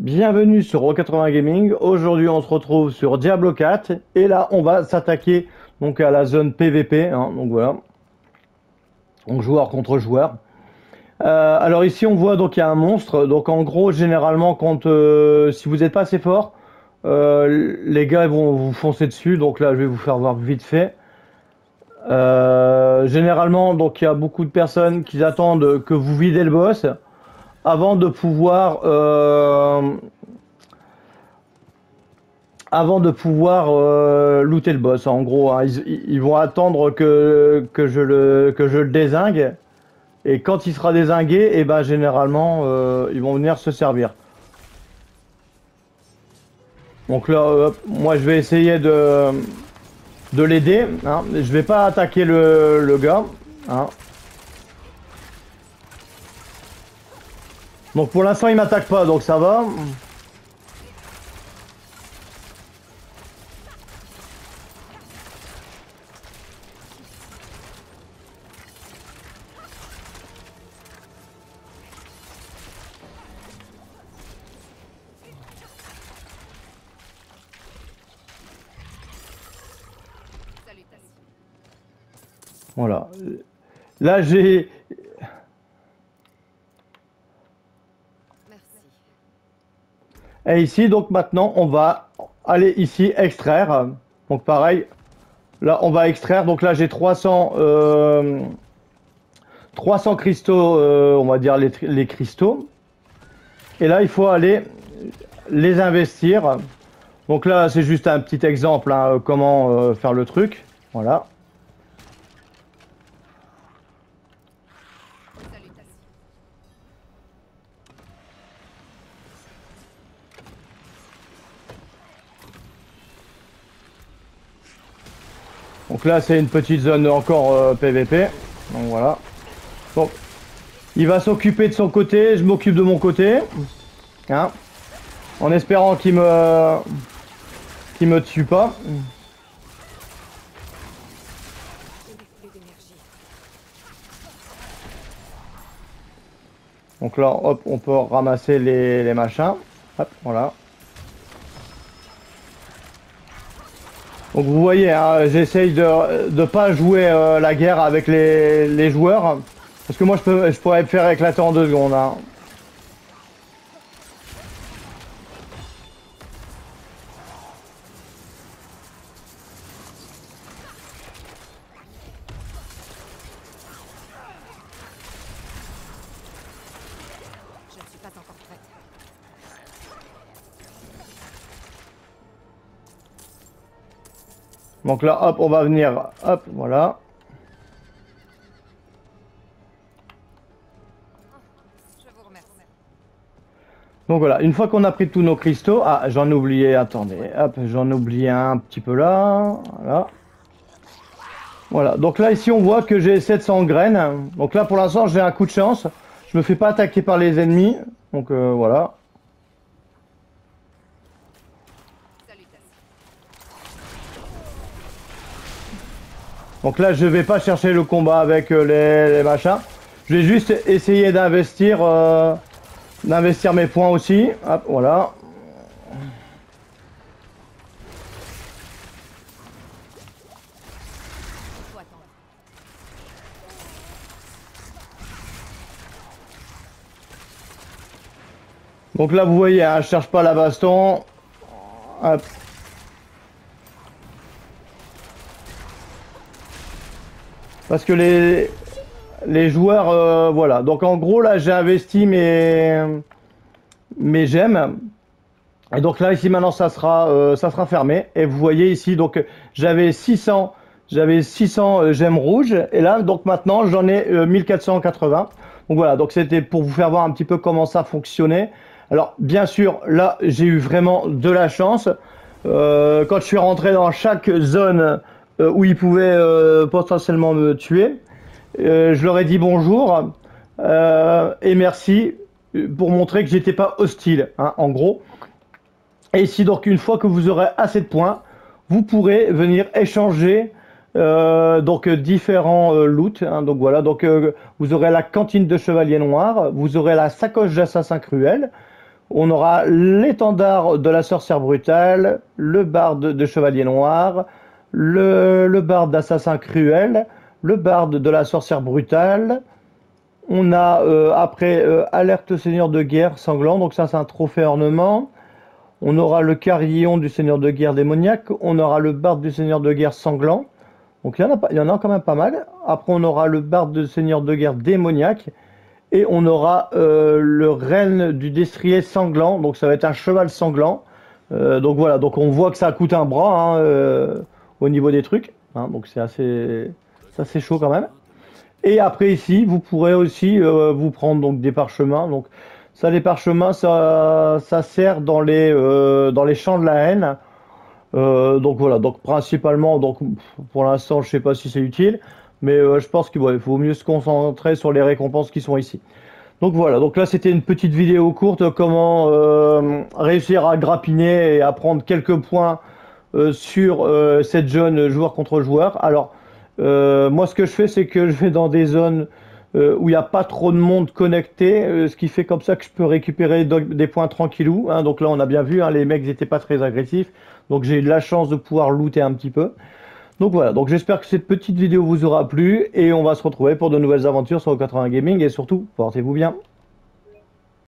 Bienvenue sur Ro80 Gaming. Aujourd'hui, on se retrouve sur Diablo 4 et là, on va s'attaquer donc à la zone PVP. Donc voilà, donc joueur contre joueur. Alors ici, on voit donc il y a un monstre. Donc en gros, généralement, quand si vous n'êtes pas assez fort, les gars ils vont vous foncer dessus. Donc là, je vais vous faire voir vite fait. Généralement, donc il y a beaucoup de personnes qui attendent que vous videz le boss avant de pouvoir looter le boss. En gros, hein, ils vont attendre que je le dézingue. Et quand il sera dézingué, et ben généralement, ils vont venir se servir. Donc là, moi je vais essayer de l'aider. Hein. Je vais pas attaquer le gars. Hein. Donc pour l'instant, il m'attaque pas, donc ça va. Voilà. Là, j'ai... Et ici, donc maintenant, on va aller ici extraire. Donc pareil, là, on va extraire. Donc là, j'ai 300 cristaux, on va dire les cristaux. Et là, il faut aller les investir. Donc là, c'est juste un petit exemple, hein, comment faire le truc. Voilà. Donc là, c'est une petite zone encore PVP. Donc voilà. Donc, il va s'occuper de son côté, je m'occupe de mon côté. Hein, en espérant qu'il me tue pas. Donc là, hop, on peut ramasser les machins. Hop, voilà. Donc vous voyez, hein, j'essaye de pas jouer la guerre avec les joueurs. Parce que moi, je pourrais me faire éclater en 2 secondes. Hein. Donc là, hop, on va venir, hop, voilà. Donc voilà, une fois qu'on a pris tous nos cristaux, ah, j'en ai oublié, attendez, hop, j'en ai oublié un petit peu là, voilà. Voilà, donc là ici on voit que j'ai 700 graines, donc là pour l'instant j'ai un coup de chance, je me fais pas attaquer par les ennemis, donc voilà. Donc là, je vais pas chercher le combat avec les machins. Je vais juste essayer d'investir mes points aussi. Hop, voilà. Donc là, vous voyez, hein, je cherche pas la baston. Hop. Parce que les joueurs, voilà. Donc en gros, là, j'ai investi mes gemmes. Et donc là, ici, maintenant, ça sera fermé. Et vous voyez ici, donc j'avais 600 gemmes rouges. Et là, donc maintenant, j'en ai 1480. Donc voilà, donc c'était pour vous faire voir un petit peu comment ça fonctionnait. Alors, bien sûr, là, j'ai eu vraiment de la chance. Quand je suis rentré dans chaque zone où ils pouvaient potentiellement me tuer, je leur ai dit bonjour et merci pour montrer que j'étais pas hostile, hein, en gros. Et ici, donc, une fois que vous aurez assez de points, vous pourrez venir échanger donc différents loots. Hein, donc voilà, donc vous aurez la cantine de chevalier noir, vous aurez la sacoche d'assassin cruel, On aura l'étendard de la sorcière brutale, le barde de chevalier noir, le barde d'assassin cruel, le barde de la sorcière brutale. On a après alerte seigneur de guerre sanglant, donc ça c'est un trophée ornement. On aura le carillon du seigneur de guerre démoniaque, on aura le barde du seigneur de guerre sanglant. Donc il y en a quand même pas mal. Après on aura le barde du seigneur de guerre démoniaque. Et on aura le renne du destrier sanglant, donc ça va être un cheval sanglant. Donc voilà, donc on voit que ça coûte un bras hein, au niveau des trucs, hein, donc c'est assez chaud quand même. Et après ici, vous pourrez aussi vous prendre donc des parchemins. Donc ça, les parchemins, ça sert dans les champs de la haine. Donc voilà, donc principalement, donc pour l'instant, je sais pas si c'est utile, mais je pense qu'il faut mieux se concentrer sur les récompenses qui sont ici. Donc voilà, donc là c'était une petite vidéo courte, comment réussir à grappiner et à prendre quelques points sur cette zone joueur contre joueur. Alors moi ce que je fais c'est que je vais dans des zones où il n'y a pas trop de monde connecté, ce qui fait comme ça que je peux récupérer des points tranquillou, hein. Donc là on a bien vu, hein, les mecs n'étaient pas très agressifs, donc j'ai eu de la chance de pouvoir looter un petit peu. Donc voilà, donc j'espère que cette petite vidéo vous aura plu et on va se retrouver pour de nouvelles aventures sur 80 Gaming et surtout, portez-vous bien.